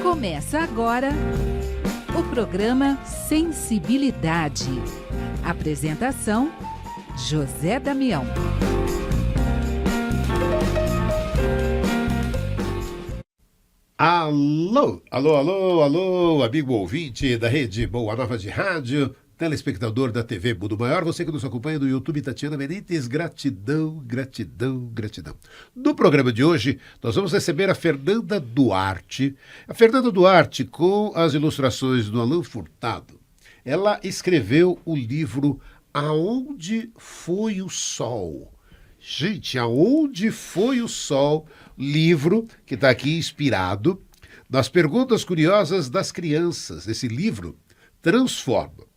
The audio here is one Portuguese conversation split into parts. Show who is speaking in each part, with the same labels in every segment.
Speaker 1: Começa agora o programa Sensibilidade. Apresentação: José Damião.
Speaker 2: Alô, alô, alô, alô, amigo ouvinte da Rede Boa Nova de Rádio, telespectador da TV Mundo Maior, você que nos acompanha no YouTube, Tatiana Benítez, gratidão, gratidão, gratidão. No programa de hoje, nós vamos receber a Fernanda Duarte. A Fernanda Duarte, com as ilustrações do Alan Furtado, ela escreveu o livro Aonde Foi o Sol? Gente, Aonde Foi o Sol? Livro que está aqui inspirado nas perguntas curiosas das crianças. Esse livro transforma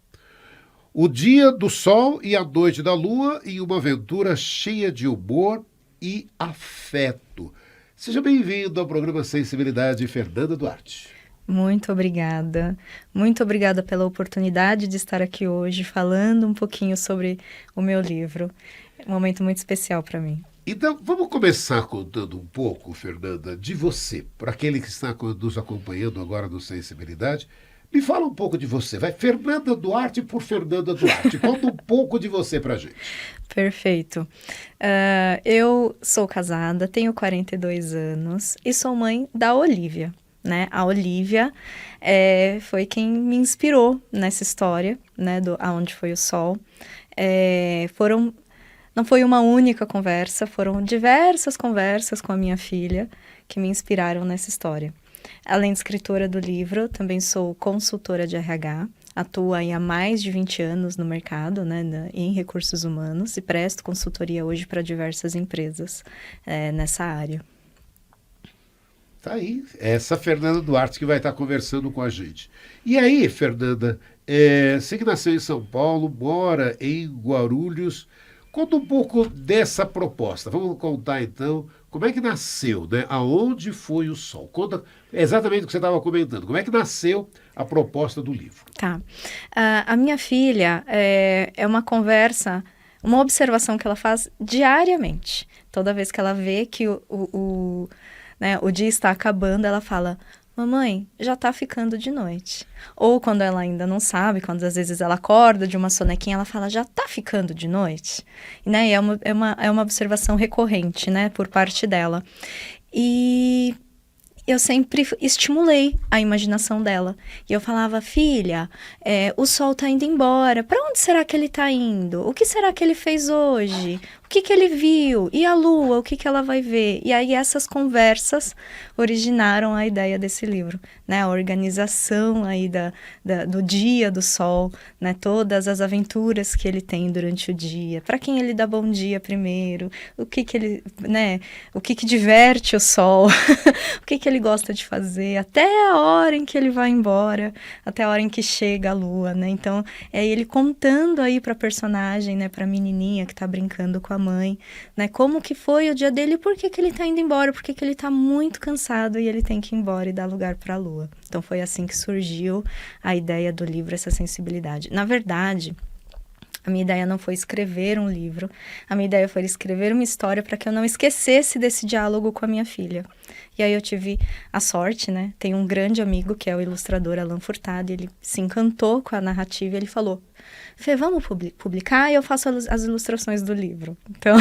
Speaker 2: o dia do sol e a noite da lua em uma aventura cheia de humor e afeto. Seja bem-vindo ao programa Sensibilidade, Fernanda Duarte.
Speaker 3: Muito obrigada. Muito obrigada pela oportunidade de estar aqui hoje falando um pouquinho sobre o meu livro. É um momento muito especial para mim.
Speaker 2: Então, vamos começar contando um pouco, Fernanda, de você. Para aquele que está nos acompanhando agora no Sensibilidade, me fala um pouco de você. Vai, Fernanda Duarte por Fernanda Duarte. Conta um pouco de você para a gente.
Speaker 3: Perfeito. Eu sou casada, tenho 42 anos e sou mãe da Olivia, né? A Olivia foi quem me inspirou nessa história, né, do Aonde Foi o Sol. Não foi uma única conversa, foram diversas conversas com a minha filha que me inspiraram nessa história. Além de escritora do livro, também sou consultora de RH, atuo aí há mais de 20 anos no mercado, né, em recursos humanos, e presto consultoria hoje para diversas empresas nessa área.
Speaker 2: Tá aí, essa Fernanda Duarte que vai estar conversando com a gente. E aí, Fernanda, você que nasceu em São Paulo, mora em Guarulhos. Conta um pouco dessa proposta. Vamos contar, então, como é que nasceu, né? Aonde Foi o Sol? Conta exatamente o que você estava comentando. Como é que nasceu a proposta do livro?
Speaker 3: Tá. A minha filha é uma conversa, uma observação que ela faz diariamente. Toda vez que ela vê que o dia está acabando, ela fala: mamãe, já tá ficando de noite. Ou quando ela ainda não sabe, quando às vezes ela acorda de uma sonequinha, ela fala: já tá ficando de noite? Né? E é uma observação recorrente, né, por parte dela. E eu sempre estimulei a imaginação dela. E eu falava: filha, o sol tá indo embora. Para onde será que ele tá indo? O que será que ele fez hoje? O que ele viu? E a lua, o que ela vai ver? E aí essas conversas originaram a ideia desse livro, né? A organização aí do dia do sol, né? Todas as aventuras que ele tem durante o dia. Para quem ele dá bom dia primeiro? O que ele, né? O que diverte o sol? O que ele gosta de fazer? Até a hora em que ele vai embora, até a hora em que chega a lua, né? Então, é ele contando aí para a personagem, né? Para a menininha que tá brincando com a mãe, né? Como que foi o dia dele e por que ele tá indo embora, por que ele tá muito cansado e ele tem que ir embora e dar lugar para a lua. Então foi assim que surgiu a ideia do livro, essa sensibilidade. Na verdade, a minha ideia não foi escrever um livro, a minha ideia foi escrever uma história para que eu não esquecesse desse diálogo com a minha filha. E aí eu tive a sorte, né? Tem um grande amigo que é o ilustrador Alan Furtado, e ele se encantou com a narrativa e ele falou: Fê, vamos publicar e eu faço as ilustrações do livro. Então,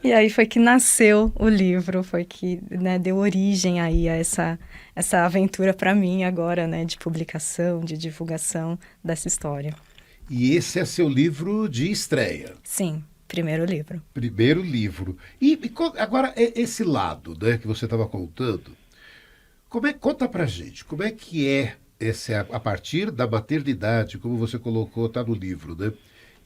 Speaker 3: e aí foi que nasceu o livro, foi que, né, deu origem aí a essa aventura para mim agora, né, de publicação, de divulgação dessa história.
Speaker 2: E esse é seu livro de estreia.
Speaker 3: Sim, primeiro livro.
Speaker 2: Primeiro livro. E agora, esse lado, né, que você estava contando, conta pra gente, como é que a partir da maternidade, como você colocou, está no livro, né,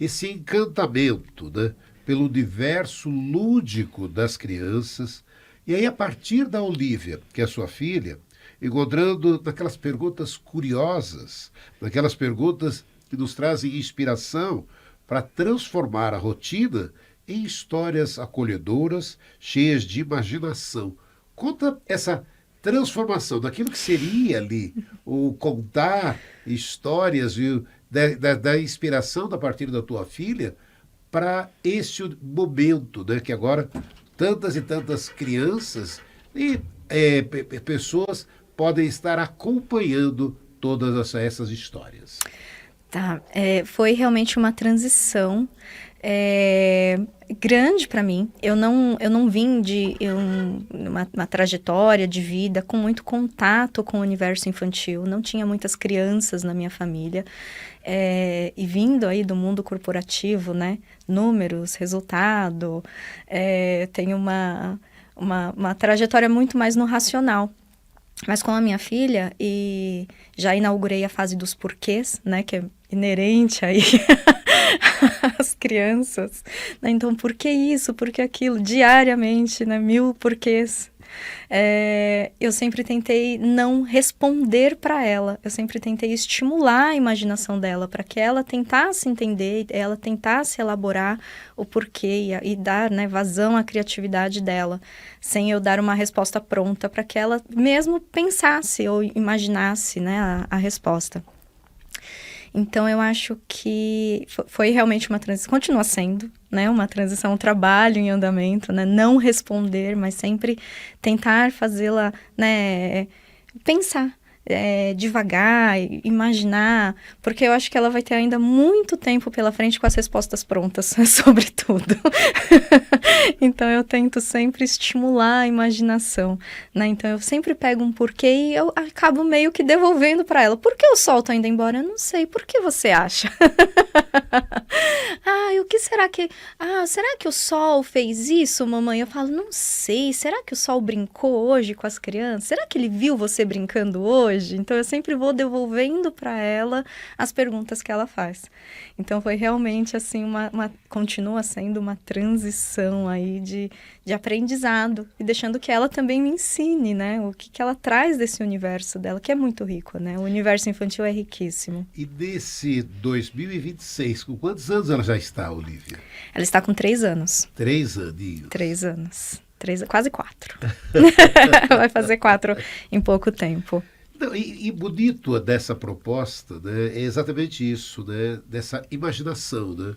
Speaker 2: esse encantamento, né, pelo universo lúdico das crianças, e aí a partir da Olivia, que é sua filha, encontrando naquelas perguntas curiosas, naquelas perguntas que nos trazem inspiração para transformar a rotina em histórias acolhedoras, cheias de imaginação. Conta essa transformação daquilo que seria ali, o contar histórias da inspiração a partir da tua filha para esse momento, né, que agora tantas e tantas crianças e pessoas podem estar acompanhando todas essas histórias?
Speaker 3: Tá, foi realmente uma transição grande para mim. Eu não vim de uma trajetória de vida com muito contato com o universo infantil. Não tinha muitas crianças na minha família. E vindo aí do mundo corporativo, né? Números, resultado, tenho uma trajetória muito mais no racional. Mas com a minha filha, e já inaugurei a fase dos porquês, né? Que é inerente aí às crianças. Né? Então, por que isso? Por que aquilo? Diariamente, né? 1000 porquês. Eu sempre tentei não responder para ela. Eu sempre tentei estimular a imaginação dela para que ela tentasse entender, ela tentasse elaborar o porquê e dar, né, vazão à criatividade dela, sem eu dar uma resposta pronta para que ela mesmo pensasse ou imaginasse, né, a resposta. Então, eu acho que foi realmente uma transição, continua sendo, né, uma transição, um trabalho em andamento, né, não responder, mas sempre tentar fazê-la, né, pensar, devagar, imaginar, porque eu acho que ela vai ter ainda muito tempo pela frente com as respostas prontas sobre tudo. Então, eu tento sempre estimular a imaginação, né? Então, eu sempre pego um porquê e eu acabo meio que devolvendo para ela. Por que o sol tá indo embora? Eu não sei. Por que você acha? O que será que... será que o sol fez isso, mamãe? Eu falo, não sei. Será que o sol brincou hoje com as crianças? Será que ele viu você brincando hoje? Então, eu sempre vou devolvendo para ela as perguntas que ela faz. Então, foi realmente, assim, continua sendo uma transição aí de aprendizado e deixando que ela também me ensine, né? O que ela traz desse universo dela, que é muito rico, né? O universo infantil é riquíssimo.
Speaker 2: E desse 2026, com quantos anos ela já está, Olívia?
Speaker 3: Ela está com 3 anos.
Speaker 2: 3 aninhos.
Speaker 3: 3 anos. Quase 4. Vai fazer 4 em pouco tempo.
Speaker 2: Não, e bonito dessa proposta, né, é exatamente isso, né, dessa imaginação, né,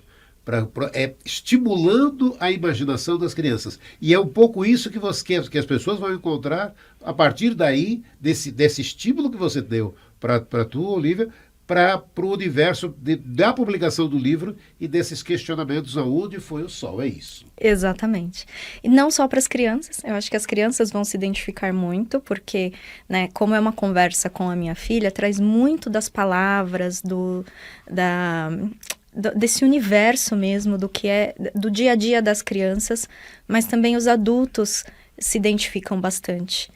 Speaker 2: estimulando a imaginação das crianças. E é um pouco isso que as pessoas vão encontrar a partir daí, desse estímulo que você deu para tu, Olívia, para o universo da publicação do livro e desses questionamentos aonde foi o sol, é isso.
Speaker 3: Exatamente. E não só para as crianças, eu acho que as crianças vão se identificar muito, porque, né, como é uma conversa com a minha filha, traz muito das palavras, desse universo mesmo, do que é do dia a dia das crianças, mas também os adultos se identificam bastante.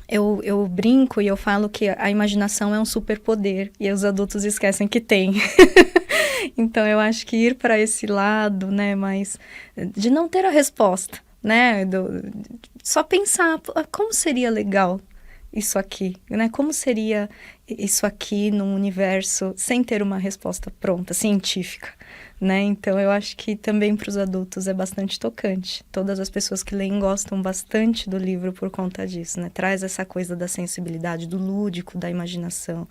Speaker 3: Eu brinco e eu falo que a imaginação é um superpoder e os adultos esquecem que tem. Então, eu acho que ir para esse lado, né, mas de não ter a resposta, né, só pensar como seria legal isso aqui, né, como seria isso aqui num universo sem ter uma resposta pronta, científica, né, então eu acho que também para os adultos é bastante tocante. Todas as pessoas que leem gostam bastante do livro por conta disso, né, traz essa coisa da sensibilidade, do lúdico, da imaginação,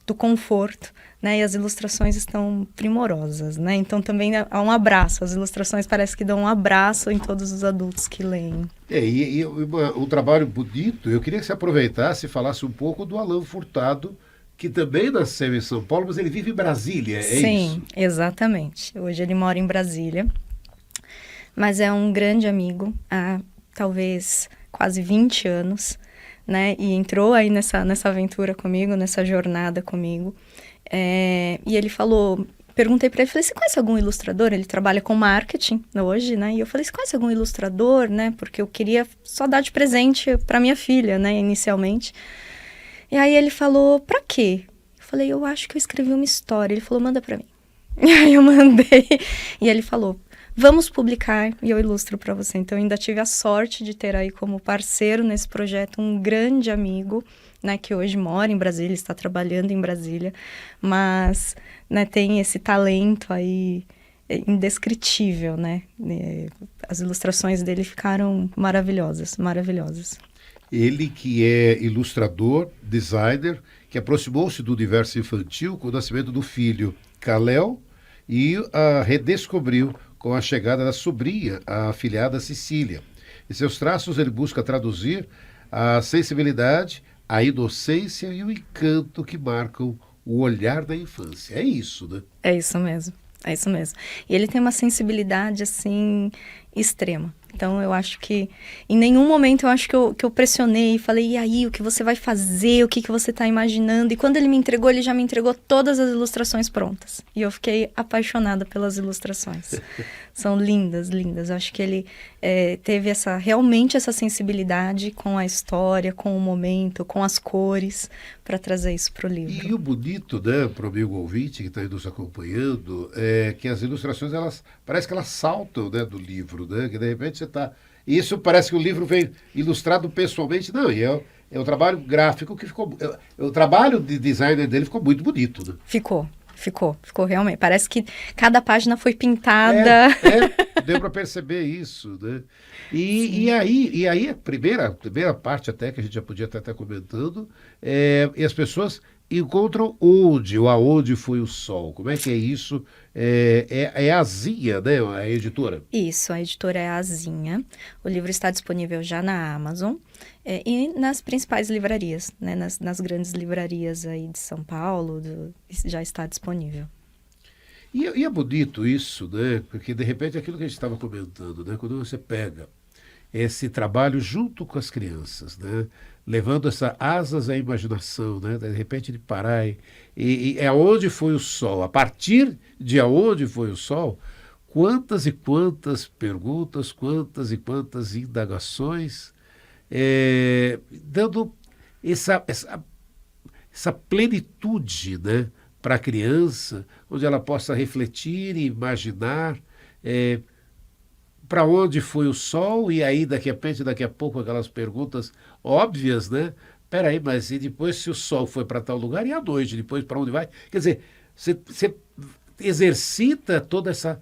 Speaker 3: do conforto, né, e as ilustrações estão primorosas, né, então também há um abraço, as ilustrações parece que dão um abraço em todos os adultos que leem.
Speaker 2: Um trabalho bonito, eu queria que você aproveitasse e falasse um pouco do Alan Furtado, que também nasceu em São Paulo, mas ele vive em Brasília, é isso?
Speaker 3: Sim, exatamente. Hoje ele mora em Brasília, mas é um grande amigo há talvez quase 20 anos, né? E entrou aí nessa aventura comigo, nessa jornada comigo. E ele falou, perguntei para ele, falei, você conhece algum ilustrador? Ele trabalha com marketing hoje, né? E eu falei, você conhece algum ilustrador, né? Porque eu queria só dar de presente para minha filha, né? Inicialmente. E aí ele falou, pra quê? Eu falei, eu acho que eu escrevi uma história. Ele falou, manda pra mim. E aí eu mandei. E ele falou, vamos publicar e eu ilustro pra você. Então eu ainda tive a sorte de ter aí como parceiro nesse projeto um grande amigo, né, que hoje mora em Brasília, está trabalhando em Brasília, mas, né, tem esse talento aí indescritível, né? As ilustrações dele ficaram maravilhosas, maravilhosas.
Speaker 2: Ele que é ilustrador, designer, que aproximou-se do universo infantil com o nascimento do filho Kalel e a redescobriu com a chegada da sobrinha, a afilhada Cecília. Em seus traços ele busca traduzir a sensibilidade, a inocência e o encanto que marcam o olhar da infância. É isso, né?
Speaker 3: É isso mesmo, é isso mesmo. E ele tem uma sensibilidade, assim, extrema. Então, eu acho que, em nenhum momento, eu acho que eu pressionei e falei, e aí, o que você vai fazer, o que você está imaginando? E quando ele me entregou, ele já me entregou todas as ilustrações prontas. E eu fiquei apaixonada pelas ilustrações. São lindas, lindas. Eu acho que ele teve realmente essa sensibilidade com a história, com o momento, com as cores, para trazer isso para o livro.
Speaker 2: E o bonito, né, para o amigo ouvinte que está aí nos acompanhando, é que as ilustrações, parece que elas saltam, né, do livro, né, que de repente você está... Isso parece que o livro veio ilustrado pessoalmente. Não, e é um trabalho gráfico que ficou... O trabalho de designer dele ficou muito bonito, né?
Speaker 3: Ficou realmente. Parece que cada página foi pintada.
Speaker 2: Deu para perceber isso, né? E aí a primeira parte até, que a gente já podia estar comentando, e as pessoas encontram onde, ou aonde foi o sol. Como é que é isso? É a Azinha, né? A editora.
Speaker 3: Isso, a editora é a Azinha. O livro está disponível já na Amazon e nas principais livrarias, né? Nas grandes livrarias aí de São Paulo, já está disponível.
Speaker 2: E é bonito isso, né? Porque, de repente, aquilo que a gente estava comentando, né? Quando você pega esse trabalho junto com as crianças, né? Levando essas asas à imaginação, né? De repente de parar e aonde foi o sol, a partir de aonde foi o sol, quantas e quantas perguntas, quantas e quantas indagações, dando essa plenitude, né, para a criança, onde ela possa refletir e imaginar para onde foi o sol, e aí daqui a pouco aquelas perguntas óbvias, né? Peraí, mas e depois se o sol foi para tal lugar, e à noite, depois para onde vai? Quer dizer, você exercita toda essa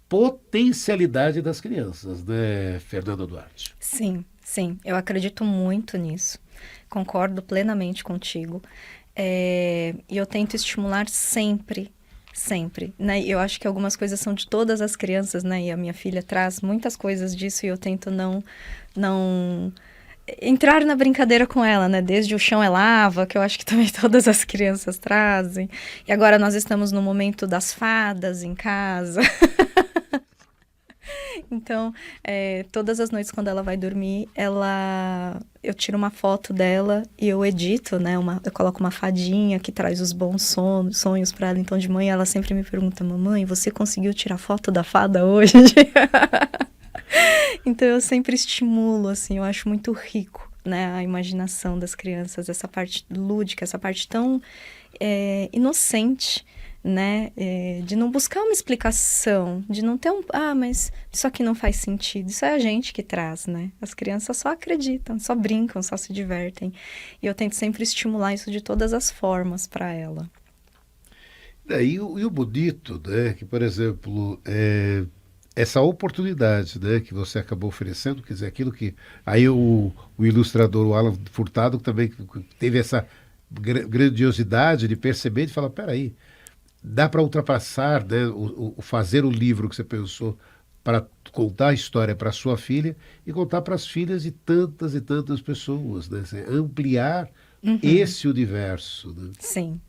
Speaker 2: potencialidade das crianças, né, Fernanda Duarte?
Speaker 3: Sim, eu acredito muito nisso. Concordo plenamente contigo. E eu tento estimular sempre, né? Eu acho que algumas coisas são de todas as crianças, né? E a minha filha traz muitas coisas disso e eu tento não entrar na brincadeira com ela, né? Desde o chão é lava, que eu acho que também todas as crianças trazem. E agora nós estamos no momento das fadas em casa. Então, todas as noites quando ela vai dormir, eu tiro uma foto dela e eu edito, né? Eu coloco uma fadinha que traz os bons sonhos para ela. Então, de manhã ela sempre me pergunta, mamãe, você conseguiu tirar foto da fada hoje? Então, eu sempre estimulo, assim, eu acho muito rico, né? A imaginação das crianças, essa parte lúdica, essa parte tão inocente, né, de não buscar uma explicação, de não ter mas isso aqui não faz sentido, isso é a gente que traz, né, as crianças só acreditam, só brincam, só se divertem, e eu tento sempre estimular isso de todas as formas para ela.
Speaker 2: E o bonito, né, que, por exemplo, essa oportunidade, né, que você acabou oferecendo, quer dizer, aquilo que aí o ilustrador, o Alan Furtado, também teve essa grandiosidade de perceber e de falar, peraí, dá para ultrapassar, né, fazer o livro que você pensou para contar a história para sua filha e contar para as filhas de tantas e tantas pessoas, né? Ampliar esse universo. Né?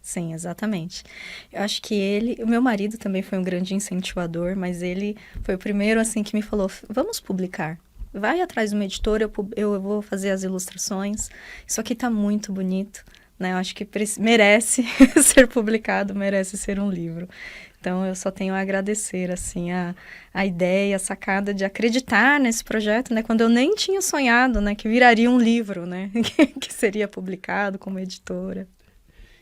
Speaker 3: Sim, exatamente. Eu acho que o meu marido também foi um grande incentivador, mas ele foi o primeiro assim que me falou, vamos publicar. Vai atrás de uma editora, eu vou fazer as ilustrações. Isso aqui está muito bonito. Né? Eu acho que merece ser publicado, merece ser um livro. Então, eu só tenho a agradecer, assim, a ideia, a sacada de acreditar nesse projeto, né? Quando eu nem tinha sonhado, né? Que viraria um livro, né? Que seria publicado como editora.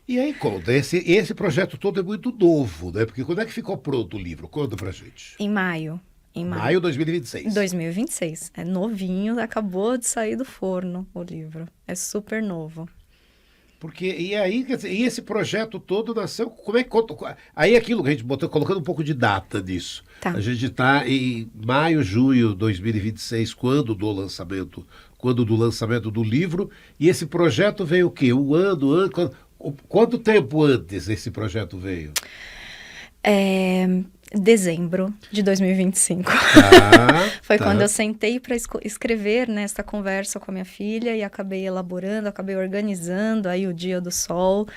Speaker 2: E aí, conta, esse projeto todo é muito novo, né? Porque quando é que ficou pronto o livro? Conta pra gente.
Speaker 3: Em maio.
Speaker 2: Maio de 2026.
Speaker 3: 2026. É novinho, acabou de sair do forno o livro. É super novo.
Speaker 2: Porque, e aí, quer dizer, e esse projeto todo nasceu, como é que conta? Aí aquilo que a gente botou, colocando um pouco de data nisso.
Speaker 3: Tá.
Speaker 2: A gente está em maio, junho de 2026, quando do lançamento do livro, e esse projeto veio o quê? Um ano, quanto tempo antes esse projeto veio?
Speaker 3: Dezembro de 2025. Foi quando eu sentei para escrever, né, essa conversa com a minha filha e acabei elaborando, acabei organizando aí o Dia do Sol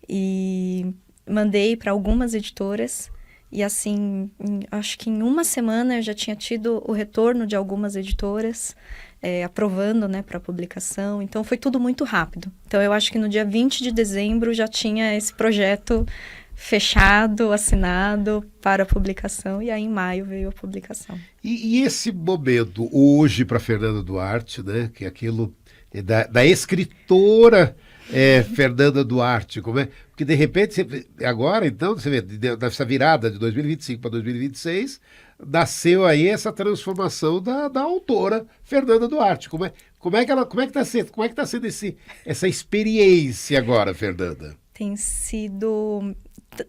Speaker 3: e mandei para algumas editoras. E assim, acho que em uma semana eu já tinha tido o retorno de algumas editoras aprovando, né, para publicação. Então foi tudo muito rápido. Então eu acho que no dia 20 de dezembro já tinha esse projeto fechado, assinado para a publicação, e aí em maio veio a publicação.
Speaker 2: E esse momento hoje para Fernanda Duarte, né, que é aquilo da escritora Fernanda Duarte, como é? Porque de repente, agora então, você vê, dessa virada de 2025 para 2026, nasceu aí essa transformação da autora Fernanda Duarte. Como é que está sendo essa experiência agora, Fernanda?
Speaker 3: Tem sido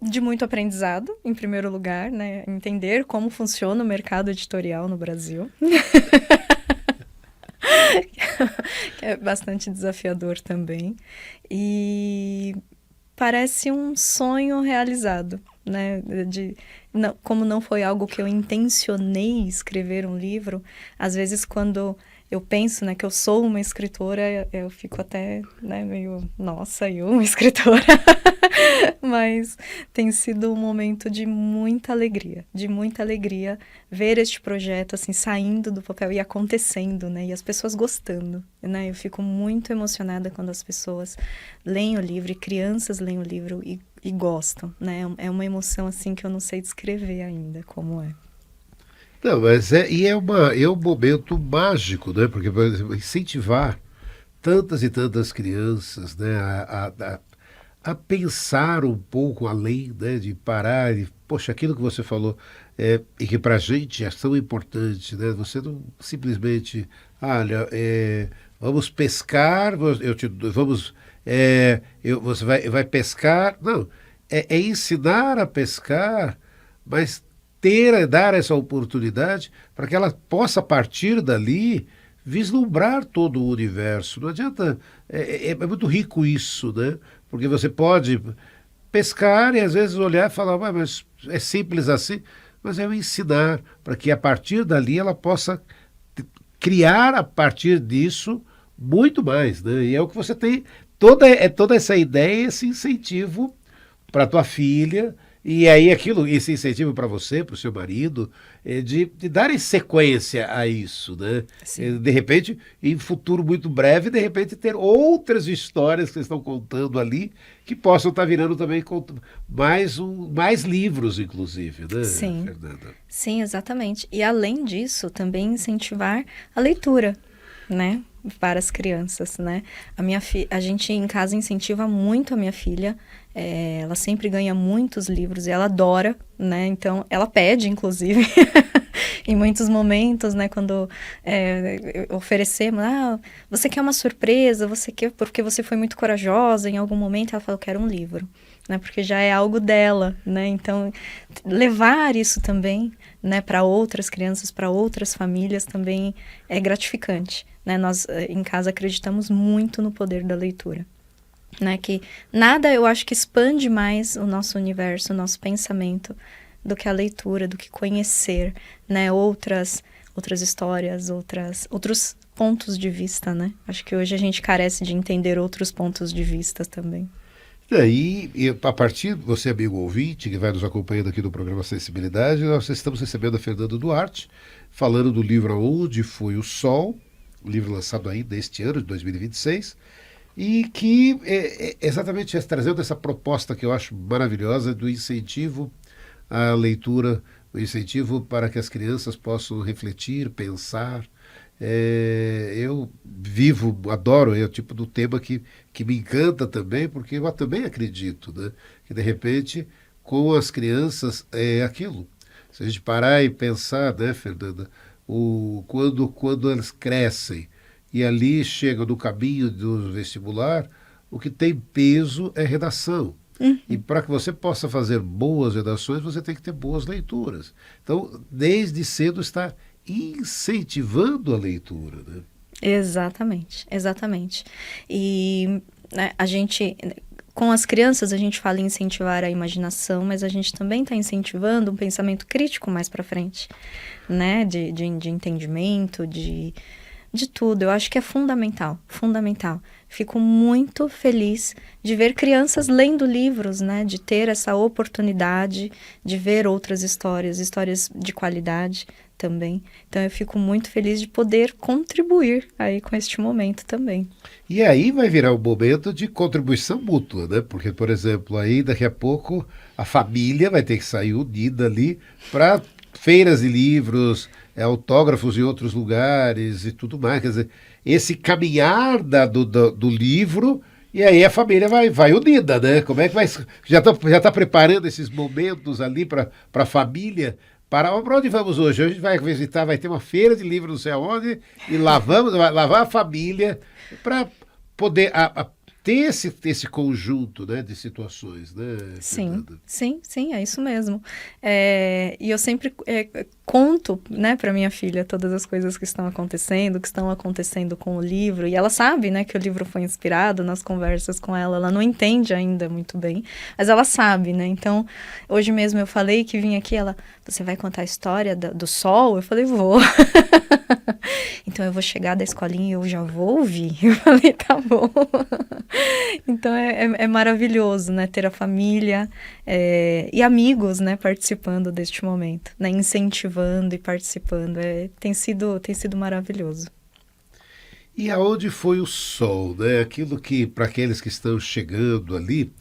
Speaker 3: de muito aprendizado, em primeiro lugar, né? Entender como funciona o mercado editorial no Brasil. Que é bastante desafiador também. E parece um sonho realizado, né? Como não foi algo que eu intencionei escrever um livro, às vezes quando eu penso, né, que eu sou uma escritora, eu fico até, né, meio, nossa, eu uma escritora. Mas tem sido um momento de muita alegria ver este projeto, assim, saindo do papel e acontecendo, né, e as pessoas gostando, né, eu fico muito emocionada quando as pessoas leem o livro, e crianças leem o livro e gostam, né, é uma emoção, assim, que eu não sei descrever ainda como é.
Speaker 2: Não, mas é um momento mágico, né? Porque, por exemplo, incentivar tantas e tantas crianças, né, a pensar um pouco além, né, de parar e, poxa, aquilo que você falou, e que para a gente é tão importante, né? Você não simplesmente, olha, vamos pescar, você vai pescar, não, é ensinar a pescar, mas dar essa oportunidade para que ela possa, a partir dali, vislumbrar todo o universo. Não adianta, é muito rico isso, né? Porque você pode pescar e às vezes olhar e falar, mas é simples assim, mas é o ensinar, para que a partir dali ela possa criar a partir disso muito mais, né? E é o que você tem, toda essa ideia, esse incentivo para a tua filha. E aí esse incentivo para você, para o seu marido, de darem sequência a isso, né? De repente, em futuro muito breve, de repente ter outras histórias que vocês estão contando ali, que possam estar virando também mais livros, inclusive, né,
Speaker 3: Sim.
Speaker 2: Fernanda?
Speaker 3: Sim, exatamente. E além disso, também incentivar a leitura, né? Para as crianças, né? A gente em casa incentiva muito a minha filha. Ela sempre ganha muitos livros e ela adora, né? Então, ela pede, inclusive, em muitos momentos, né? Quando oferecemos, você quer uma surpresa, você quer porque você foi muito corajosa em algum momento, ela fala, eu quero um livro, né? Porque já é algo dela, né? Então, levar isso também, né? Para outras crianças, para outras famílias também é gratificante, né? Nós, em casa, acreditamos muito no poder da leitura. Né, que nada, eu acho que expande mais o nosso universo, o nosso pensamento, do que a leitura, do que conhecer, né, outras histórias, outros pontos de vista, né? Acho que hoje a gente carece de entender outros pontos de vista também.
Speaker 2: E a partir, você amigo ouvinte, que vai nos acompanhando aqui no programa Sensibilidade, nós estamos recebendo a Fernanda Duarte, falando do livro Onde Foi o Sol, um livro lançado ainda este ano, de 2026, e que exatamente trazendo essa proposta que eu acho maravilhosa do incentivo à leitura, o incentivo para que as crianças possam refletir, pensar. Eu adoro, é o tipo do tema que me encanta também, porque eu também acredito, né, que de repente com as crianças é aquilo. Se a gente parar e pensar, né, Fernanda, quando elas crescem, e ali chega no caminho do vestibular, o que tem peso é redação. E para que você possa fazer boas redações, você tem que ter boas leituras. Então, desde cedo está incentivando a leitura, né?
Speaker 3: Exatamente. E, né, a gente, com as crianças a gente fala em incentivar a imaginação, mas a gente também está incentivando um pensamento crítico mais para frente, né? De entendimento, de tudo. Eu acho que é fundamental, fundamental. Fico muito feliz de ver crianças lendo livros, né? De ter essa oportunidade de ver outras histórias, histórias de qualidade também. Então eu fico muito feliz de poder contribuir aí com este momento também.
Speaker 2: E aí vai virar um momento de contribuição mútua, né? Porque, por exemplo, aí daqui a pouco a família vai ter que sair unida ali para feiras de livros, autógrafos em outros lugares e tudo mais. Quer dizer, esse caminhar do livro, e aí a família vai unida, né? Como é que vai. Já tá preparando esses momentos ali para a família. Para onde vamos hoje? Hoje a gente vai visitar, vai ter uma feira de livros não sei aonde, e lá vai a família para poder ter esse conjunto, né, de situações, né,
Speaker 3: Sim,
Speaker 2: Fernanda?
Speaker 3: sim, é isso mesmo. E eu sempre conto, né, para minha filha todas as coisas que estão acontecendo com o livro, e ela sabe, né, que o livro foi inspirado nas conversas com ela. Ela não entende ainda muito bem, mas ela sabe, né? Então, hoje mesmo eu falei que vim aqui, você vai contar a história do sol? Eu falei, vou. Então eu vou chegar da escolinha e eu já vou ouvir. Eu falei, tá bom. Então é maravilhoso, né, ter a família e amigos, né, participando deste momento, né, incentivando e participando. Tem sido maravilhoso.
Speaker 2: E aonde foi o sol, né? Aquilo que, para aqueles que estão chegando ali,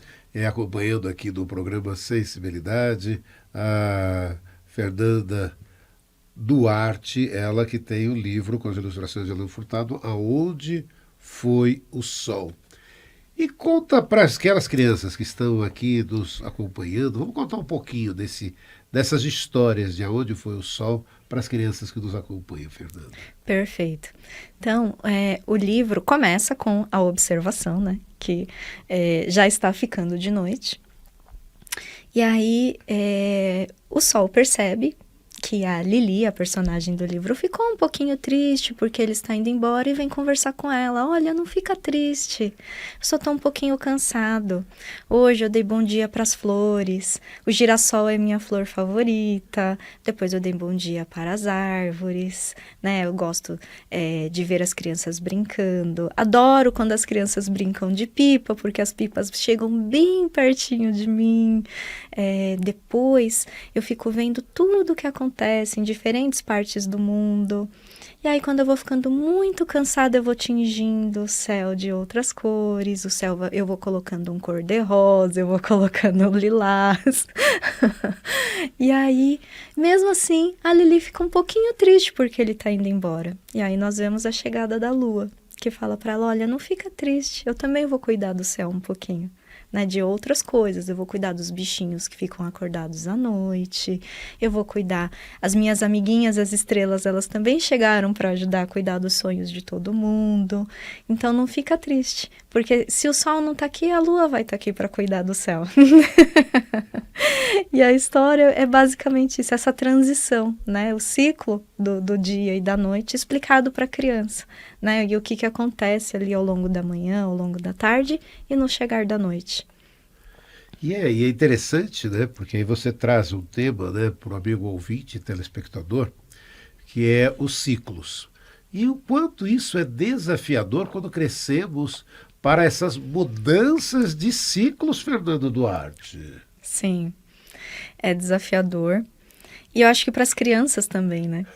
Speaker 2: acompanhando aqui no programa Sensibilidade, a Fernanda Duarte, ela que tem o livro com as ilustrações de Alan Furtado, Aonde Foi o Sol. E conta para aquelas crianças que estão aqui nos acompanhando, vamos contar um pouquinho dessas histórias de Aonde Foi o Sol para as crianças que nos acompanham, Fernanda.
Speaker 3: Perfeito. Então, o livro começa com a observação, né, que já está ficando de noite. E aí o Sol percebe que a Lili, a personagem do livro, ficou um pouquinho triste porque ele está indo embora, e vem conversar com ela. Olha, não fica triste, eu só estou um pouquinho cansado. Hoje eu dei bom dia para as flores, o girassol é minha flor favorita, depois eu dei bom dia para as árvores, né? Eu gosto de ver as crianças brincando, adoro quando as crianças brincam de pipa, porque as pipas chegam bem pertinho de mim. Depois eu fico vendo tudo que acontece em diferentes partes do mundo. E aí, quando eu vou ficando muito cansada, eu vou tingindo o céu de outras cores. O céu, eu vou colocando um cor-de-rosa, eu vou colocando um lilás. E aí, mesmo assim, a Lili fica um pouquinho triste porque ele tá indo embora. E aí nós vemos a chegada da lua, que fala para ela, olha, não fica triste, eu também vou cuidar do céu um pouquinho. Né, de outras coisas, eu vou cuidar dos bichinhos que ficam acordados à noite, eu vou cuidar, as minhas amiguinhas, as estrelas, elas também chegaram para ajudar a cuidar dos sonhos de todo mundo, então não fica triste, porque se o sol não tá aqui, a lua vai estar aqui para cuidar do céu. E a história é basicamente isso, essa transição, né, o ciclo do dia e da noite explicado para a criança, né, e o que acontece ali ao longo da manhã, ao longo da tarde e no chegar da noite.
Speaker 2: E é interessante, né, porque aí você traz um tema, né, para o amigo ouvinte, telespectador, que é os ciclos. E o quanto isso é desafiador quando crescemos para essas mudanças de ciclos, Fernando Duarte.
Speaker 3: Sim, é desafiador. E eu acho que para as crianças também, né?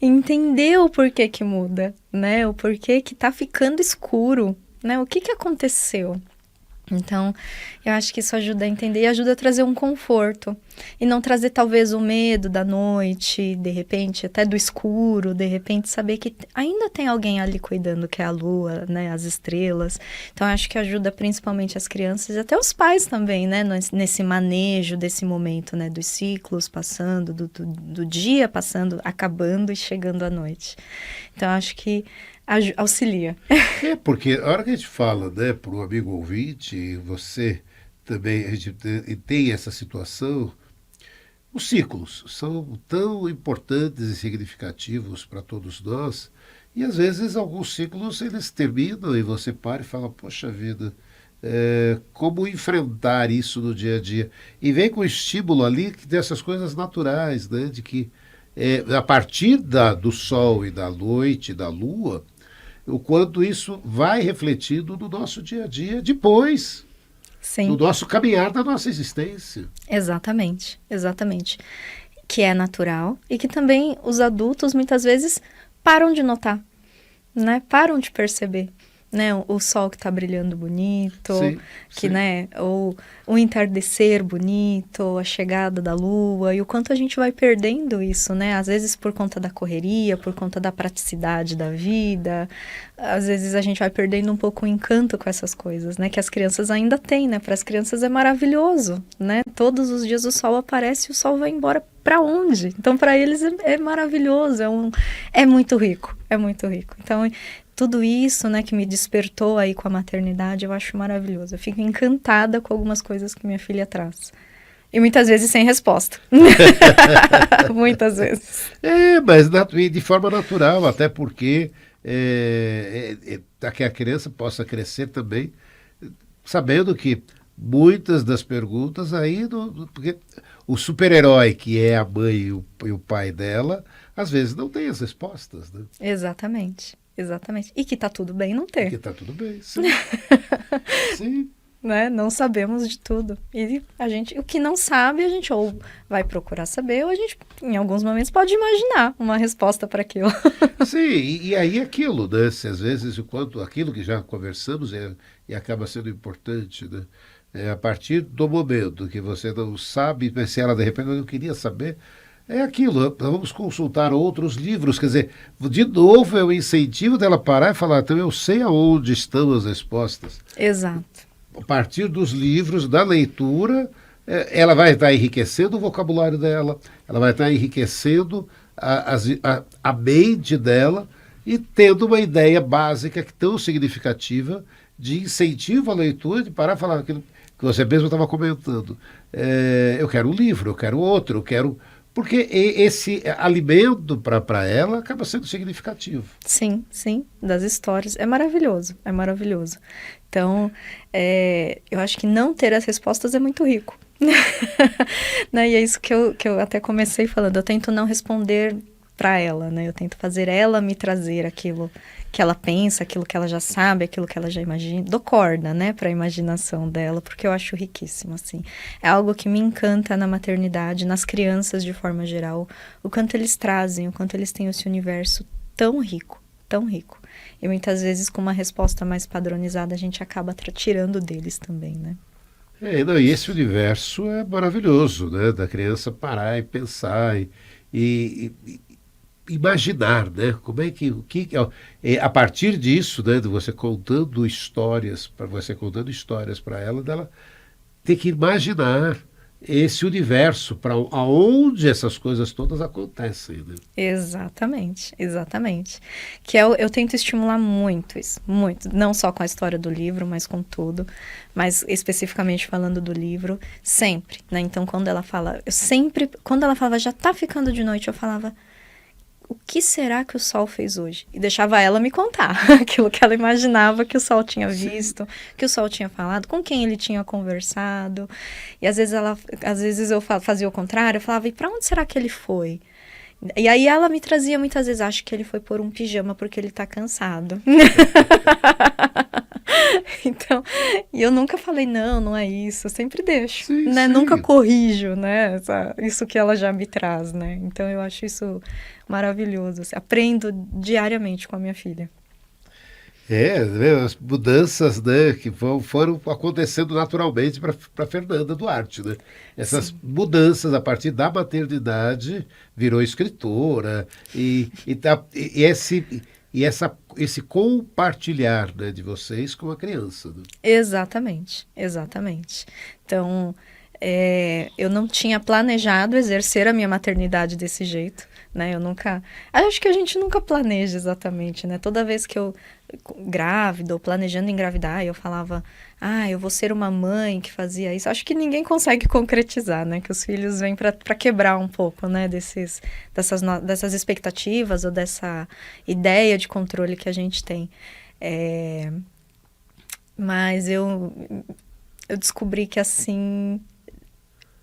Speaker 3: Entender o porquê que muda, né? O porquê que tá ficando escuro, né? O que aconteceu? Então, eu acho que isso ajuda a entender e ajuda a trazer um conforto. E não trazer, talvez, o medo da noite, de repente, até do escuro, de repente, saber que ainda tem alguém ali cuidando, que é a lua, né, as estrelas. Então, eu acho que ajuda principalmente as crianças e até os pais também, né, nesse manejo desse momento, né, dos ciclos passando, do dia passando, acabando e chegando à noite. Então, eu acho que auxilia.
Speaker 2: Porque a hora que a gente fala, né, para o amigo ouvinte, você também, a gente tem essa situação, os ciclos são tão importantes e significativos para todos nós, e às vezes alguns ciclos eles terminam e você para e fala, poxa vida, como enfrentar isso no dia a dia. E vem com o estímulo ali dessas coisas naturais, né? De que a partir do sol e da noite, da lua, o quanto isso vai refletindo no nosso dia a dia depois,
Speaker 3: Sim.
Speaker 2: no nosso caminhar da nossa existência.
Speaker 3: Exatamente, exatamente. Que é natural e que também os adultos muitas vezes param de notar, né? Param de perceber, né? O sol que está brilhando bonito,
Speaker 2: Sim,
Speaker 3: que,
Speaker 2: sim.
Speaker 3: né? Ou o entardecer bonito, a chegada da lua e o quanto a gente vai perdendo isso, né? Às vezes por conta da correria, por conta da praticidade da vida, às vezes a gente vai perdendo um pouco o encanto com essas coisas, né? Que as crianças ainda têm, né? Para as crianças é maravilhoso, né? Todos os dias o sol aparece e o sol vai embora para onde? Então para eles é maravilhoso, é muito rico, é muito rico. Então tudo isso, né, que me despertou aí com a maternidade, eu acho maravilhoso. Eu fico encantada com algumas coisas que minha filha traz. E muitas vezes sem resposta. Muitas vezes.
Speaker 2: Mas de forma natural, até porque para que a criança possa crescer também, sabendo que muitas das perguntas aí, porque o super-herói que é a mãe e o pai dela, às vezes não tem as respostas, né?
Speaker 3: Exatamente, exatamente. E que tá tudo bem não ter.
Speaker 2: Porque tá tudo bem, sim. Sim.
Speaker 3: Né? Não sabemos de tudo. E o que não sabe, a gente ou vai procurar saber, ou a gente, em alguns momentos, pode imaginar uma resposta para aquilo.
Speaker 2: Sim, e aí aquilo, né? Se às vezes o quanto aquilo que já conversamos e acaba sendo importante, né? A partir do momento que você não sabe, mas se ela de repente não queria saber, é aquilo, vamos consultar outros livros, quer dizer, de novo é o incentivo dela parar e falar, então eu sei aonde estão as respostas.
Speaker 3: Exato.
Speaker 2: A partir dos livros, da leitura, ela vai estar enriquecendo o vocabulário dela, ela vai estar enriquecendo a mente dela e tendo uma ideia básica tão significativa de incentivo à leitura, de parar e falar aquilo que você mesmo estava comentando. Eu quero um livro, eu quero outro, eu quero... Porque esse alimento para ela acaba sendo significativo.
Speaker 3: Sim, sim, das histórias. É maravilhoso, é maravilhoso. Então, eu acho que não ter as respostas é muito rico. Né? E é isso que eu até comecei falando. Eu tento não responder para ela, né? Eu tento fazer ela me trazer aquilo que ela pensa, aquilo que ela já sabe, aquilo que ela já imagina. Dou corda, né, para a imaginação dela, porque eu acho riquíssimo, assim. É algo que me encanta na maternidade, nas crianças de forma geral, o quanto eles trazem, o quanto eles têm esse universo tão rico, tão rico. E muitas vezes com uma resposta mais padronizada a gente acaba tirando deles também, né?
Speaker 2: Não, e esse universo é maravilhoso, né? Da criança parar e pensar e imaginar, né? Como é que a partir disso, né? De você contando histórias para ela, dela ter que imaginar esse universo para aonde essas coisas todas acontecem, né?
Speaker 3: Exatamente, exatamente. Que eu tento estimular muito isso, muito. Não só com a história do livro, mas com tudo. Mas especificamente falando do livro, sempre, né? Então, quando ela falava já tá ficando de noite, eu falava, o que será que o sol fez hoje? E deixava ela me contar aquilo que ela imaginava que o sol tinha visto, que o sol tinha falado, com quem ele tinha conversado. E às vezes eu fazia o contrário, eu falava, e para onde será que ele foi? E aí ela me trazia muitas vezes, acho que ele foi pôr um pijama porque ele tá cansado. Então, e eu nunca falei, não é isso, eu sempre deixo,
Speaker 2: Sim,
Speaker 3: né?
Speaker 2: sim.
Speaker 3: Nunca corrijo, né? Isso que ela já me traz, né? Então eu acho isso maravilhoso, assim, aprendo diariamente com a minha filha.
Speaker 2: Né, as mudanças, né, que foram acontecendo naturalmente para Fernanda Duarte, né? Essas mudanças a partir da maternidade, virou escritora esse compartilhar, né, de vocês com a criança, né?
Speaker 3: Exatamente, exatamente. Então, eu não tinha planejado exercer a minha maternidade desse jeito, né? Acho que a gente nunca planeja exatamente, né? Toda vez que eu grávida ou planejando engravidar, eu falava, eu vou ser uma mãe que fazia isso. Acho que ninguém consegue concretizar, né? Que os filhos vêm para quebrar um pouco, né? Dessas expectativas ou dessa ideia de controle que a gente tem. Mas eu descobri que assim,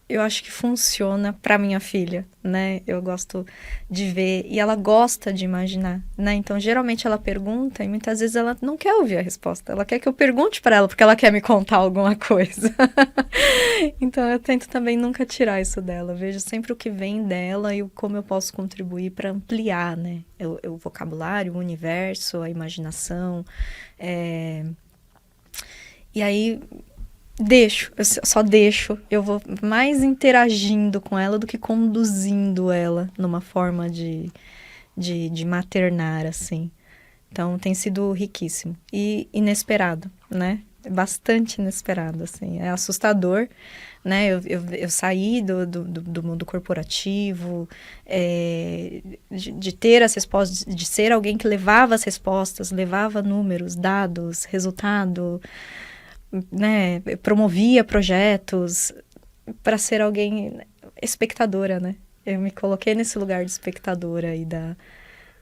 Speaker 3: eu acho que funciona para minha filha, né? Eu gosto de ver e ela gosta de imaginar, né? Então, geralmente ela pergunta e muitas vezes ela não quer ouvir a resposta. Ela quer que eu pergunte para ela porque ela quer me contar alguma coisa. Então, eu tento também nunca tirar isso dela. Eu vejo sempre o que vem dela e como eu posso contribuir para ampliar, né? O vocabulário, o universo, a imaginação. E aí eu só deixo, eu vou mais interagindo com ela do que conduzindo ela numa forma de maternar, assim. Então, tem sido riquíssimo e inesperado, né? Bastante inesperado, assim. É assustador, né? Eu saí do mundo corporativo, de ter as respostas, de ser alguém que levava as respostas, levava números, dados, resultado, né, promovia projetos, para ser alguém espectadora, né? Eu me coloquei nesse lugar de espectadora aí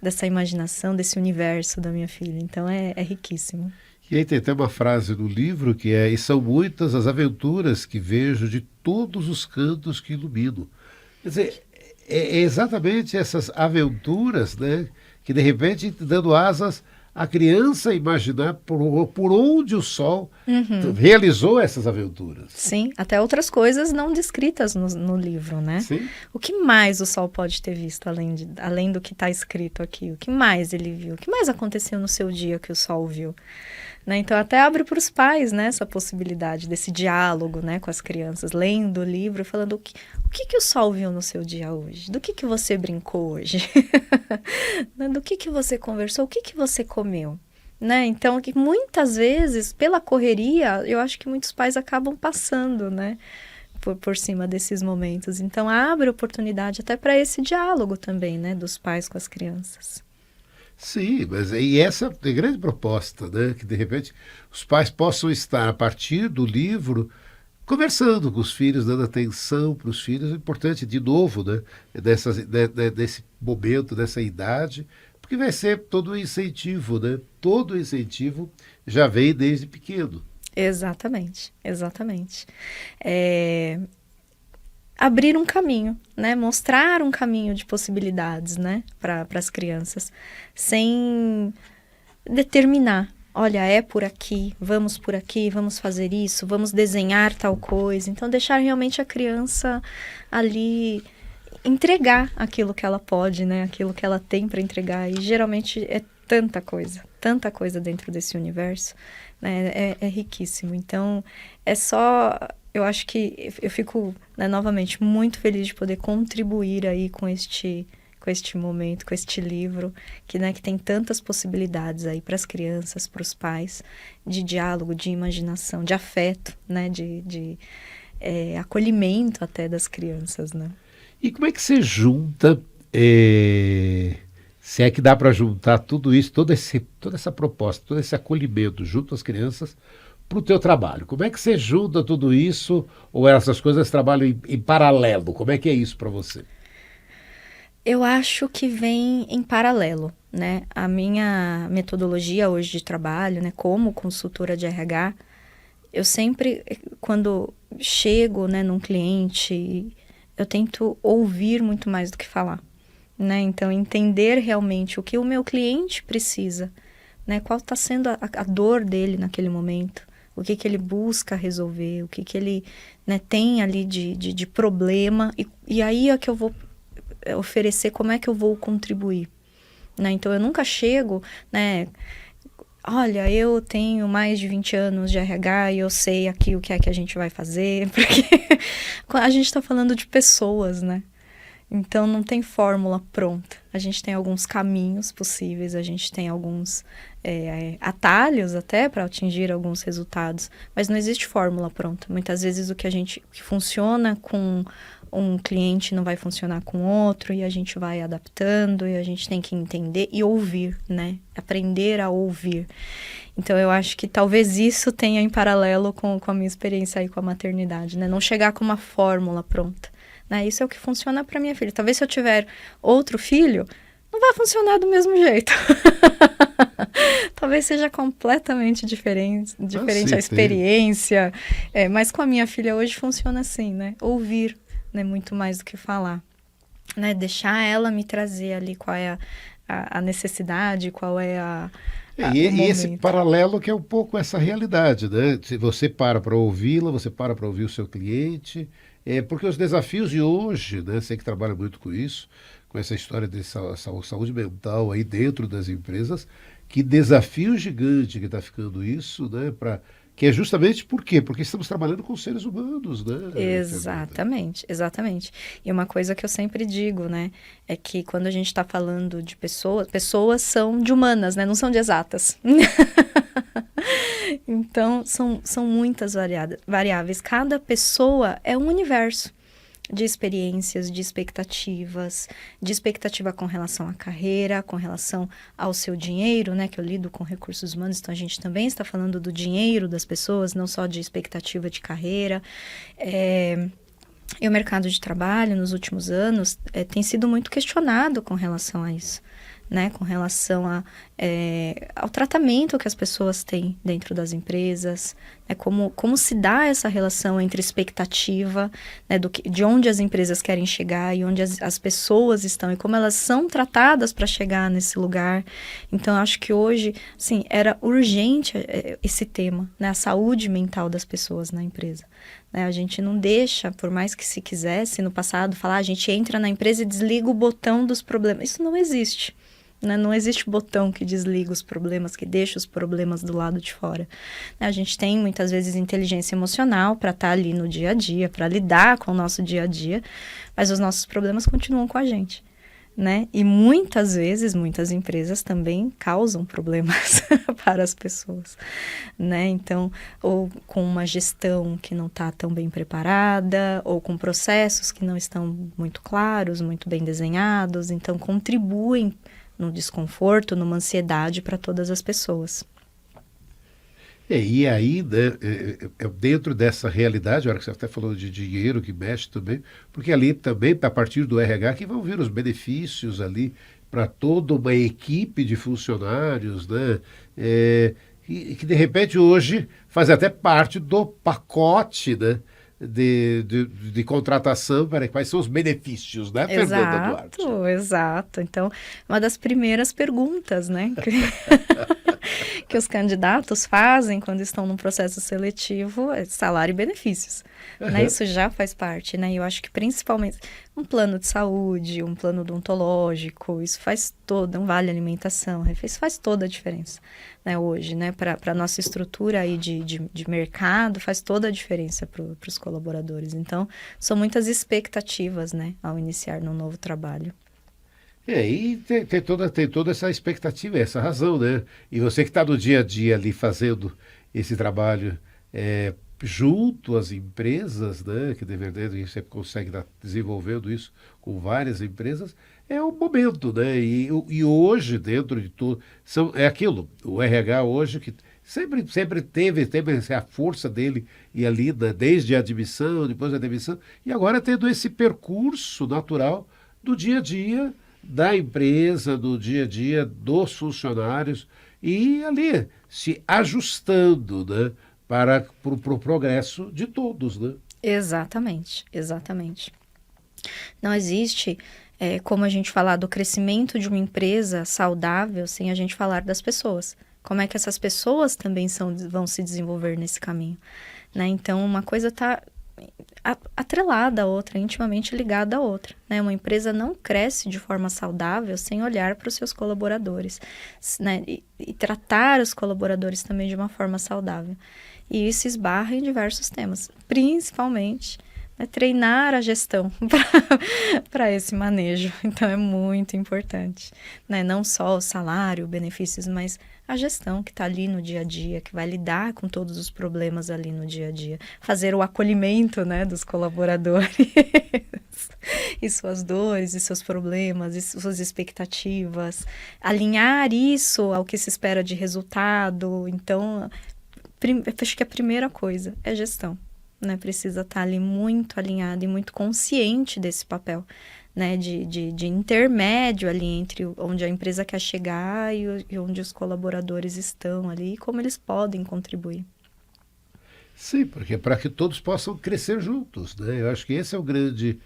Speaker 3: dessa imaginação, desse universo da minha filha. Então é riquíssimo.
Speaker 2: E aí tem até uma frase no livro que é: e são muitas as aventuras que vejo de todos os cantos que ilumino. Quer dizer, é exatamente essas aventuras, né, que de repente dando asas a criança imaginar por onde o sol realizou essas aventuras.
Speaker 3: Sim, até outras coisas não descritas no livro, né?
Speaker 2: Sim.
Speaker 3: O que mais o sol pode ter visto além do que está escrito aqui? O que mais ele viu? O que mais aconteceu no seu dia que o sol viu? Né? Então, até abre para os pais, né, essa possibilidade desse diálogo, né, com as crianças, lendo o livro, falando o que o sol viu no seu dia hoje? Do que você brincou hoje? Do que você conversou? O que você comeu? Né? Então, que muitas vezes, pela correria, eu acho que muitos pais acabam passando, né, por cima desses momentos. Então, abre oportunidade até para esse diálogo também, né, dos pais com as crianças.
Speaker 2: Sim, mas e essa é a grande proposta, né? Que de repente os pais possam estar, a partir do livro, conversando com os filhos, dando atenção para os filhos. É importante, de novo, né? Desse momento, dessa idade, porque vai ser todo um incentivo, né? Todo incentivo já vem desde pequeno.
Speaker 3: Exatamente, exatamente. Abrir um caminho, né? Mostrar um caminho de possibilidades, né? Para as crianças, sem determinar. Olha, é por aqui, vamos fazer isso, vamos desenhar tal coisa. Então, deixar realmente a criança ali entregar aquilo que ela pode, né? Aquilo que ela tem para entregar. E geralmente é tanta coisa dentro desse universo, né? É riquíssimo. Então, é só... Eu acho que eu fico, né, novamente, muito feliz de poder contribuir aí com este momento, com este livro, que tem tantas possibilidades aí para as crianças, para os pais, de diálogo, de imaginação, de afeto, né, de acolhimento até das crianças, né?
Speaker 2: E como é que você junta, se é que dá para juntar tudo isso, toda essa proposta, todo esse acolhimento junto às crianças, para o teu trabalho? Como é que você junta tudo isso, ou essas coisas trabalham em paralelo? Como é que é isso para você?
Speaker 3: Eu acho que vem em paralelo, né? A minha metodologia hoje de trabalho, né, como consultora de RH, eu sempre, quando chego, né, num cliente, eu tento ouvir muito mais do que falar, né? Então, entender realmente o que o meu cliente precisa, né? Qual está sendo a dor dele naquele momento, o que ele busca resolver, o que ele, né, tem ali de problema, e aí é que eu vou oferecer, como é que eu vou contribuir, né? Então, eu nunca chego, né, olha, eu tenho mais de 20 anos de RH e eu sei aqui o que é que a gente vai fazer, porque a gente está falando de pessoas, né? Então, não tem fórmula pronta. A gente tem alguns caminhos possíveis, a gente tem alguns atalhos até para atingir alguns resultados, mas não existe fórmula pronta. Muitas vezes o que funciona com um cliente não vai funcionar com outro, e a gente vai adaptando, e a gente tem que entender e ouvir, né? Aprender a ouvir. Então, eu acho que talvez isso tenha em paralelo com a minha experiência aí com a maternidade, né? Não chegar com uma fórmula pronta. Né? Isso é o que funciona para minha filha. Talvez se eu tiver outro filho, não vai funcionar do mesmo jeito. talvez seja completamente diferente a
Speaker 2: Sim,
Speaker 3: experiência, mas com a minha filha hoje funciona assim, né? Ouvir, né? Muito mais do que falar, né? Deixar ela me trazer ali qual é a necessidade, qual é
Speaker 2: E,
Speaker 3: o
Speaker 2: e esse
Speaker 3: momento.
Speaker 2: paralelo que é um pouco essa realidade, né? Se você para ouvi-la, você para ouvir o seu cliente, porque os desafios de hoje, né? Você que trabalha muito com isso, com essa história de saúde mental aí dentro das empresas, que desafio gigante que está ficando isso, né? Que é justamente por quê? Porque estamos trabalhando com seres humanos, né, Fernanda?
Speaker 3: Exatamente, exatamente. E uma coisa que eu sempre digo, né, é que quando a gente está falando de pessoas são de humanas, né, não são de exatas. Então, são muitas variáveis. Cada pessoa é um universo de experiências, de expectativa com relação à carreira, com relação ao seu dinheiro, né? Que eu lido com recursos humanos, então a gente também está falando do dinheiro das pessoas, não só de expectativa de carreira. E o mercado de trabalho, nos últimos anos, tem sido muito questionado com relação a isso, né? Com relação ao tratamento que as pessoas têm dentro das empresas, né? Como se dá essa relação entre expectativa, né? De onde as empresas querem chegar e onde as pessoas estão e como elas são tratadas para chegar nesse lugar. Então, acho que hoje, sim, era urgente esse tema, né? A saúde mental das pessoas na empresa. A gente não deixa, por mais que se quisesse no passado falar, a gente entra na empresa e desliga o botão dos problemas. Isso não existe, né? Não existe botão que desliga os problemas, que deixa os problemas do lado de fora. A gente tem muitas vezes inteligência emocional para estar ali no dia a dia, para lidar com o nosso dia a dia, mas os nossos problemas continuam com a gente, né? E muitas vezes, muitas empresas também causam problemas para as pessoas, né? Então, ou com uma gestão que não está tão bem preparada, ou com processos que não estão muito claros, muito bem desenhados, então contribuem no desconforto, numa ansiedade para todas as pessoas.
Speaker 2: E aí, né, dentro dessa realidade, a hora que você até falou de dinheiro que mexe também, porque ali também, a partir do RH, que vão vir os benefícios ali para toda uma equipe de funcionários, né, que de repente hoje faz até parte do pacote, né, de contratação, para quais são os benefícios, né, Fernanda Duarte?
Speaker 3: Exato. Então, uma das primeiras perguntas, né, que os candidatos fazem quando estão num processo seletivo é salário e benefícios, né? Isso já faz parte, né? E eu acho que principalmente um plano de saúde, um plano odontológico, isso faz um vale alimentação, isso faz toda a diferença, né? Hoje, né? Para a nossa estrutura aí de mercado, faz toda a diferença para os colaboradores. Então, são muitas expectativas, né? Ao iniciar num novo trabalho.
Speaker 2: E tem toda essa expectativa, essa razão, né? E você que está no dia a dia ali fazendo esse trabalho junto às empresas, né? Que de verdade você consegue estar desenvolvendo isso com várias empresas, é o momento, né? E hoje, dentro de tudo, é aquilo, o RH hoje que sempre teve a força dele e ali, né, desde a admissão, depois da demissão, e agora tendo esse percurso natural do dia a dia, da empresa, do dia a dia, dos funcionários, e ali se ajustando, né, para o progresso de todos, né?
Speaker 3: Exatamente. Não existe como a gente falar do crescimento de uma empresa saudável sem a gente falar das pessoas. Como é que essas pessoas também vão se desenvolver nesse caminho, né? Então, uma coisa está atrelada à outra, intimamente ligada à outra, né? Uma empresa não cresce de forma saudável sem olhar para os seus colaboradores, né? E tratar os colaboradores também de uma forma saudável. E isso esbarra em diversos temas, principalmente, né, treinar a gestão para esse manejo. Então, é muito importante, né? Não só o salário, benefícios, mas a gestão que está ali no dia a dia, que vai lidar com todos os problemas ali no dia a dia. Fazer o acolhimento, né, dos colaboradores e suas dores, e seus problemas, e suas expectativas. Alinhar isso ao que se espera de resultado. Então, acho que a primeira coisa é gestão, né? Precisa estar ali muito alinhado e muito consciente desse papel, né, de intermédio ali entre onde a empresa quer chegar e onde os colaboradores estão ali, e como eles podem contribuir.
Speaker 2: Sim, porque para que todos possam crescer juntos, né? Eu acho que esse é o grande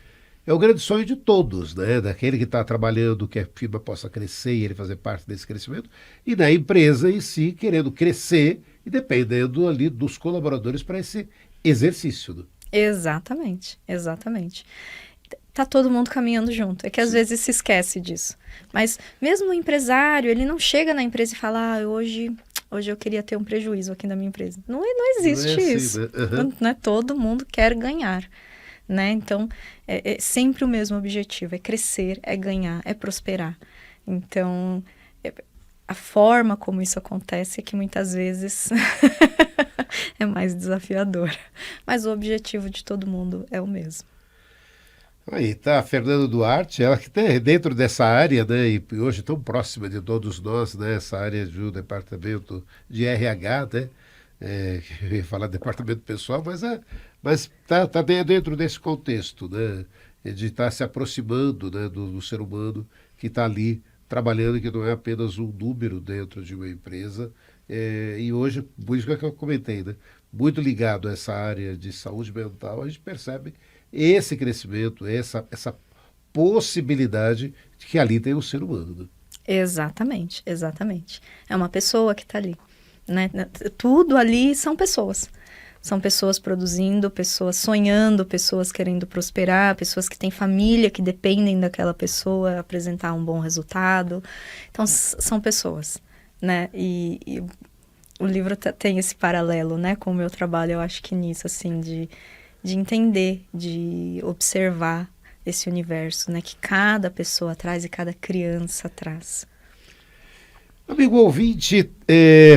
Speaker 2: sonho de todos, né? Daquele que está trabalhando, que a firma possa crescer e ele fazer parte desse crescimento, e da empresa em si querendo crescer e dependendo ali dos colaboradores para esse exercício, né?
Speaker 3: Exatamente, exatamente. Tá todo mundo caminhando junto. É que às vezes se esquece disso. Mas mesmo o empresário, ele não chega na empresa e fala, hoje eu queria ter um prejuízo aqui na minha empresa. Não existe
Speaker 2: Não é assim,
Speaker 3: isso.
Speaker 2: né? Uhum.
Speaker 3: Não é todo mundo quer ganhar, né? Então, é sempre o mesmo objetivo, é crescer, é ganhar, é prosperar. Então, a forma como isso acontece é que muitas vezes é mais desafiadora. Mas o objetivo de todo mundo é o mesmo.
Speaker 2: Aí tá a Fernanda Duarte, ela que está dentro dessa área, né, e hoje tão próxima de todos nós, né, essa área do departamento de RH, né, eu ia falar departamento pessoal, mas tá dentro desse contexto, né, de estar se aproximando, né, do ser humano que está ali trabalhando, que não é apenas um número dentro de uma empresa, e hoje, por isso que eu comentei, né, muito ligado a essa área de saúde mental, a gente percebe esse crescimento, essa possibilidade de que ali tem o ser humano, né?
Speaker 3: Exatamente, exatamente. É uma pessoa que está ali, né? Tudo ali são pessoas. São pessoas produzindo, pessoas sonhando, pessoas querendo prosperar, pessoas que têm família, que dependem daquela pessoa apresentar um bom resultado. Então, são pessoas, né? E o livro tem esse paralelo, né, com o meu trabalho, eu acho que nisso, assim, de entender, de observar esse universo, né, que cada pessoa traz e cada criança traz.
Speaker 2: Amigo ouvinte,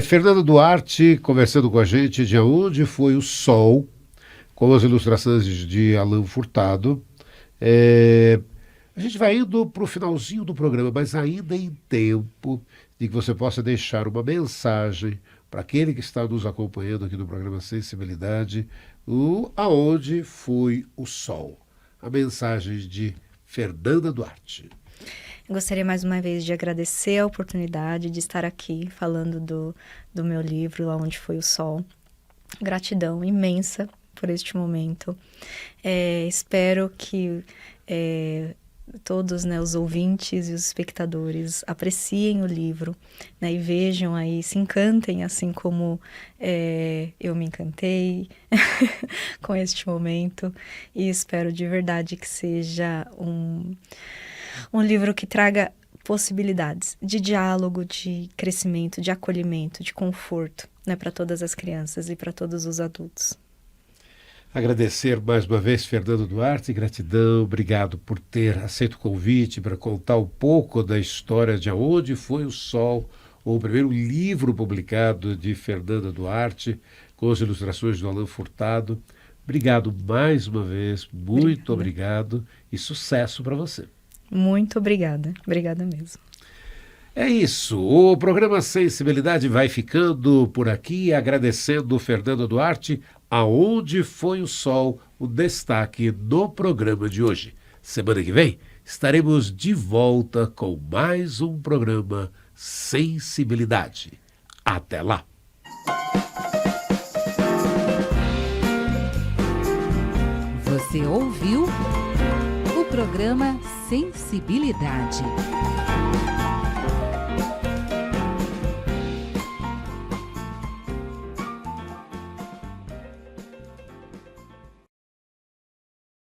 Speaker 2: Fernanda Duarte conversando com a gente de Aonde Foi o Sol, com as ilustrações de Alan Furtado. A gente vai indo para o finalzinho do programa, mas ainda em tempo de que você possa deixar uma mensagem para aquele que está nos acompanhando aqui no programa Sensibilidade, Aonde Foi o Sol. A mensagem de Fernanda Duarte.
Speaker 3: Gostaria mais uma vez de agradecer a oportunidade de estar aqui falando do meu livro, Aonde Foi o Sol. Gratidão imensa por este momento. Espero que todos, né, os ouvintes e os espectadores apreciem o livro, né, e vejam aí, se encantem assim como eu me encantei com este momento, e espero de verdade que seja um livro que traga possibilidades de diálogo, de crescimento, de acolhimento, de conforto, né, para todas as crianças e para todos os adultos.
Speaker 2: Agradecer mais uma vez, Fernando Duarte, gratidão, obrigado por ter aceito o convite para contar um pouco da história de Aonde Foi o Sol, o primeiro livro publicado de Fernanda Duarte, com as ilustrações do Alan Furtado. Obrigado mais uma vez, muito obrigado e sucesso para você.
Speaker 3: Muito obrigada, obrigada mesmo.
Speaker 2: É isso, o programa Sensibilidade vai ficando por aqui, agradecendo Fernanda Duarte, Aonde Foi o Sol, o destaque do programa de hoje. Semana que vem estaremos de volta com mais um programa Sensibilidade. Até lá!
Speaker 1: Você ouviu o programa Sensibilidade.